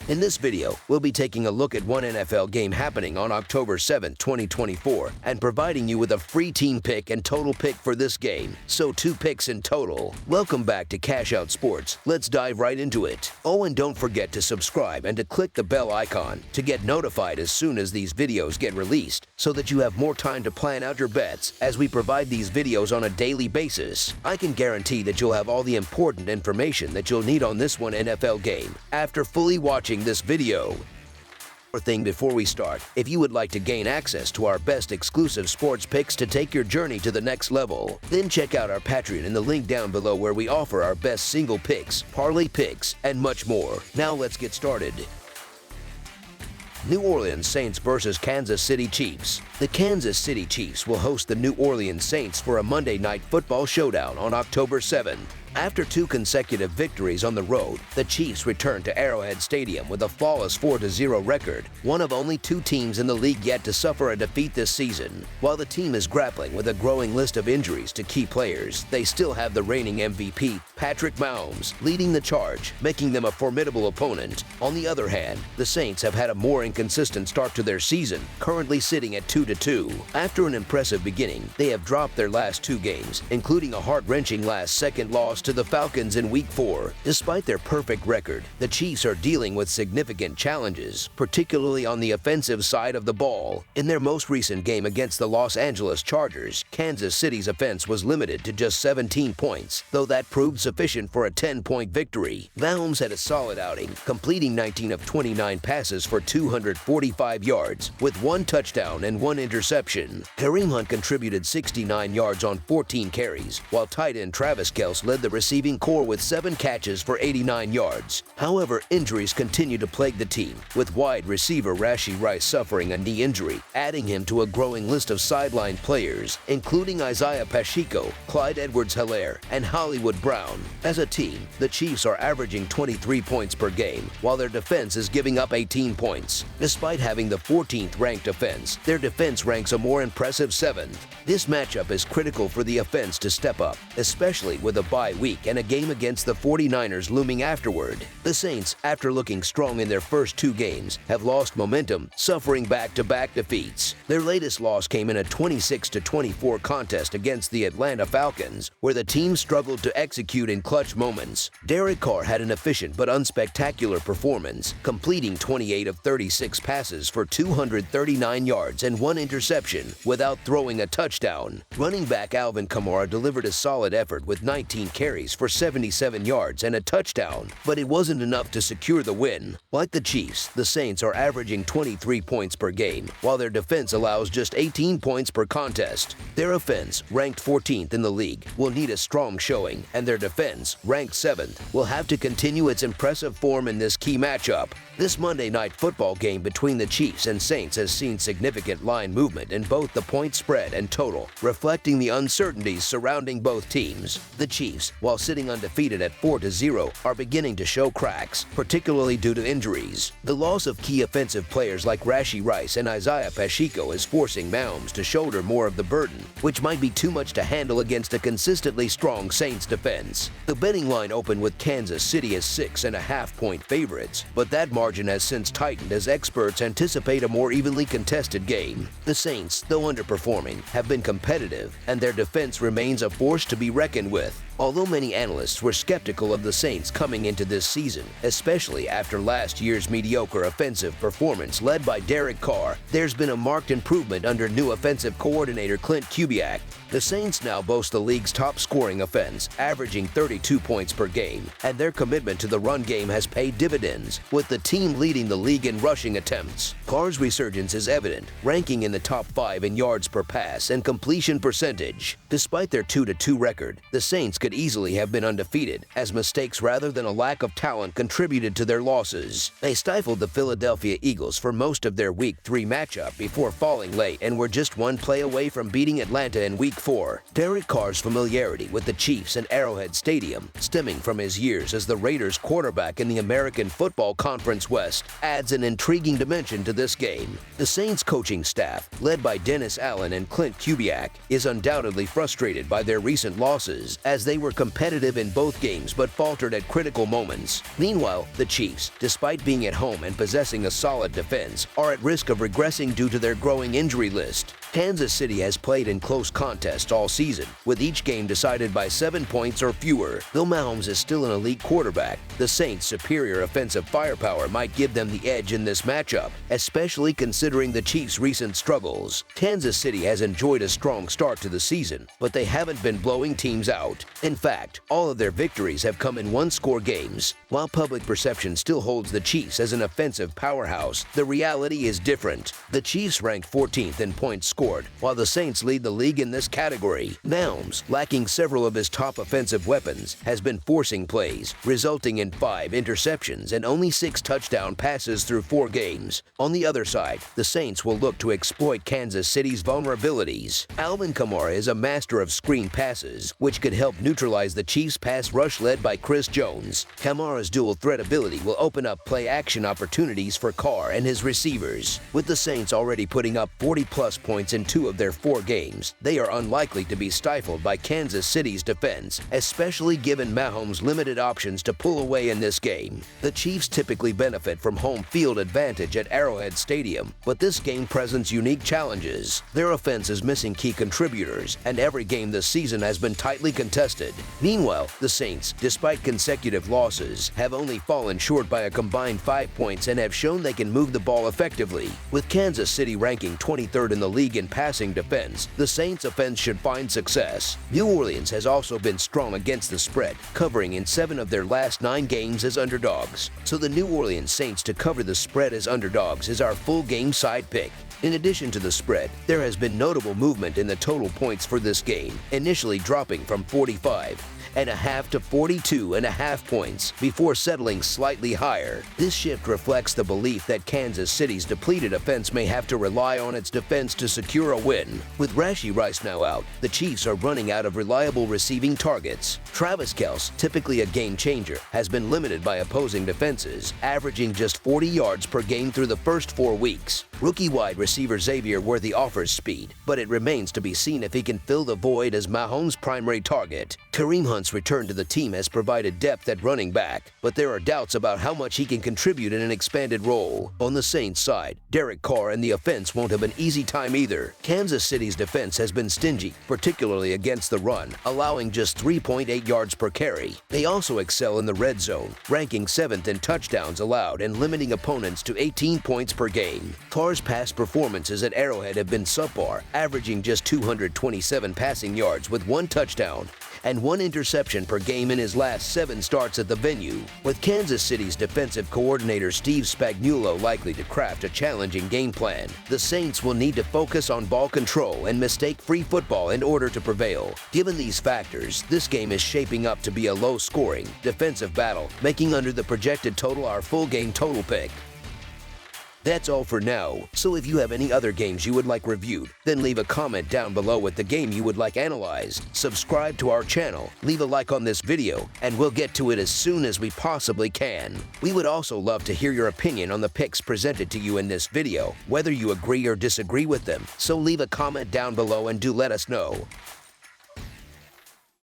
In this video, we'll be taking a look at one NFL game happening on October 7, 2024, and providing you with a free team pick and total pick for this game. So 2 picks in total. Welcome back to Cash Out Sports. Let's dive right into it. Oh, and don't forget to subscribe and to click the bell icon to get notified as soon as these videos get released, so that you have more time to plan out your bets as we provide these videos on a daily basis. I can guarantee that you'll have all the important information that you'll need on this one NFL game after fully watching this video. One thing before we start, if you would like to gain access to our best exclusive sports picks to take your journey to the next level, then check out our Patreon in the link down below, where we offer our best single picks, parlay picks, and much more. Now let's get started. New Orleans Saints versus Kansas City Chiefs. The Kansas City Chiefs will host the New Orleans Saints for a Monday Night Football showdown on October 7th. After 2 consecutive victories on the road, the Chiefs returned to Arrowhead Stadium with a flawless 4-0 record, one of only 2 teams in the league yet to suffer a defeat this season. While the team is grappling with a growing list of injuries to key players, they still have the reigning MVP, Patrick Mahomes, leading the charge, making them a formidable opponent. On the other hand, the Saints have had a more inconsistent start to their season, currently sitting at 2-2. After an impressive beginning, they have dropped their last 2 games, including a heart-wrenching last-second loss to the Falcons in Week 4. Despite their perfect record, the Chiefs are dealing with significant challenges, particularly on the offensive side of the ball. In their most recent game against the Los Angeles Chargers, Kansas City's offense was limited to just 17 points, though that proved sufficient for a 10-point victory. Mahomes had a solid outing, completing 19 of 29 passes for 245 yards, with 1 touchdown and 1 interception. Kareem Hunt contributed 69 yards on 14 carries, while tight end Travis Kelce led the receiving core with 7 catches for 89 yards. However, injuries continue to plague the team, with wide receiver Rashee Rice suffering a knee injury, adding him to a growing list of sideline players, including Isaiah Pacheco, Clyde Edwards-Helaire, and Hollywood Brown. As a team, the Chiefs are averaging 23 points per game, while their defense is giving up 18 points. Despite having the 14th ranked offense, their defense ranks a more impressive 7th. This matchup is critical for the offense to step up, especially with a bye week and a game against the 49ers looming afterward. The Saints, after looking strong in their first 2 games, have lost momentum, suffering back-to-back defeats. Their latest loss came in a 26-24 contest against the Atlanta Falcons, where the team struggled to execute in clutch moments. Derek Carr had an efficient but unspectacular performance, completing 28 of 36 passes for 239 yards and 1 interception without throwing a touchdown. Running back Alvin Kamara delivered a solid effort with 19 carries for 77 yards and a touchdown, but it wasn't enough to secure the win. Like the Chiefs, the Saints are averaging 23 points per game, while their defense allows just 18 points per contest. Their offense, ranked 14th in the league, will need a strong showing, and their defense, ranked 7th, will have to continue its impressive form in this key matchup. This Monday Night Football game between the Chiefs and Saints has seen significant line movement in both the point spread and total, reflecting the uncertainties surrounding both teams. The Chiefs, while sitting undefeated at 4-0, are beginning to show cracks, particularly due to injuries. The loss of key offensive players like Rashee Rice and Isaiah Pacheco is forcing Mahomes to shoulder more of the burden, which might be too much to handle against a consistently strong Saints defense. The betting line opened with Kansas City as 6.5-point favorites, but that margin has since tightened as experts anticipate a more evenly contested game. The Saints, though underperforming, have been competitive, and their defense remains a force to be reckoned with. Although many analysts were skeptical of the Saints coming into this season, especially after last year's mediocre offensive performance led by Derek Carr, there's been a marked improvement under new offensive coordinator Clint Kubiak. The Saints now boast the league's top-scoring offense, averaging 32 points per game, and their commitment to the run game has paid dividends, with the team leading the league in rushing attempts. Carr's resurgence is evident, ranking in the top 5 in yards per pass and completion percentage. Despite their 2-2 record, the Saints could easily have been undefeated, as mistakes rather than a lack of talent contributed to their losses. They stifled the Philadelphia Eagles for most of their Week 3 matchup before falling late and were just 1 play away from beating Atlanta in Week 4. Derek Carr's familiarity with the Chiefs and Arrowhead Stadium, stemming from his years as the Raiders quarterback in the American Football Conference West, adds an intriguing dimension to this game. The Saints coaching staff, led by Dennis Allen and Clint Kubiak, is undoubtedly frustrated by their recent losses, as they They were competitive in both games but faltered at critical moments. Meanwhile, the Chiefs, despite being at home and possessing a solid defense, are at risk of regressing due to their growing injury list. Kansas City has played in close contests all season, with each game decided by 7 points or fewer. Though Mahomes is still an elite quarterback, the Saints' superior offensive firepower might give them the edge in this matchup, especially considering the Chiefs' recent struggles. Kansas City has enjoyed a strong start to the season, but they haven't been blowing teams out. In fact, all of their victories have come in one-score games. While public perception still holds the Chiefs as an offensive powerhouse, the reality is different. The Chiefs ranked 14th in points scored, while the Saints lead the league in this category. Mahomes, lacking several of his top offensive weapons, has been forcing plays, resulting in 5 interceptions and only 6 touchdown passes through 4 games. On the other side, the Saints will look to exploit Kansas City's vulnerabilities. Alvin Kamara is a master of screen passes, which could help neutralize the Chiefs' pass rush led by Chris Jones. Kamara's dual threat ability will open up play-action opportunities for Carr and his receivers. With the Saints already putting up 40-plus points in 2 of their 4 games, they are unlikely to be stifled by Kansas City's defense, especially given Mahomes' limited options to pull away in this game. The Chiefs typically benefit from home field advantage at Arrowhead Stadium, but this game presents unique challenges. Their offense is missing key contributors, and every game this season has been tightly contested. Meanwhile, the Saints, despite consecutive losses, have only fallen short by a combined 5 points and have shown they can move the ball effectively. With Kansas City ranking 23rd in the league in passing defense, the Saints' offense should find success. New Orleans has also been strong against the spread, covering in 7 of their last 9 games as underdogs. So the New Orleans Saints to cover the spread as underdogs is our full game side pick. In addition to the spread, there has been notable movement in the total points for this game, initially dropping from 45.5 to 42.5 points before settling slightly higher. This shift reflects the belief that Kansas City's depleted offense may have to rely on its defense to secure a win. With Rashee Rice now out, the Chiefs are running out of reliable receiving targets. Travis Kelce, typically a game changer, has been limited by opposing defenses, averaging just 40 yards per game through the first 4 weeks. Rookie wide receiver Xavier Worthy offers speed, but it remains to be seen if he can fill the void as Mahomes' primary target. Kareem Hunt's return to the team has provided depth at running back, but there are doubts about how much he can contribute in an expanded role. On the Saints side, Derek Carr and the offense won't have an easy time either. Kansas City's defense has been stingy, particularly against the run, allowing just 3.8 yards per carry. They also excel in the red zone, ranking 7th in touchdowns allowed and limiting opponents to 18 points per game. Carr's past performances at Arrowhead have been subpar, averaging just 227 passing yards with 1 touchdown and 1 interception per game in his last 7 starts at the venue. With Kansas City's defensive coordinator Steve Spagnuolo likely to craft a challenging game plan, the Saints will need to focus on ball control and mistake-free football in order to prevail. Given these factors, this game is shaping up to be a low-scoring, defensive battle, making under the projected total our full game total pick. That's all for now, so if you have any other games you would like reviewed, then leave a comment down below with the game you would like analyzed. Subscribe to our channel, leave a like on this video, and we'll get to it as soon as we possibly can. We would also love to hear your opinion on the picks presented to you in this video, whether you agree or disagree with them, so leave a comment down below and do let us know.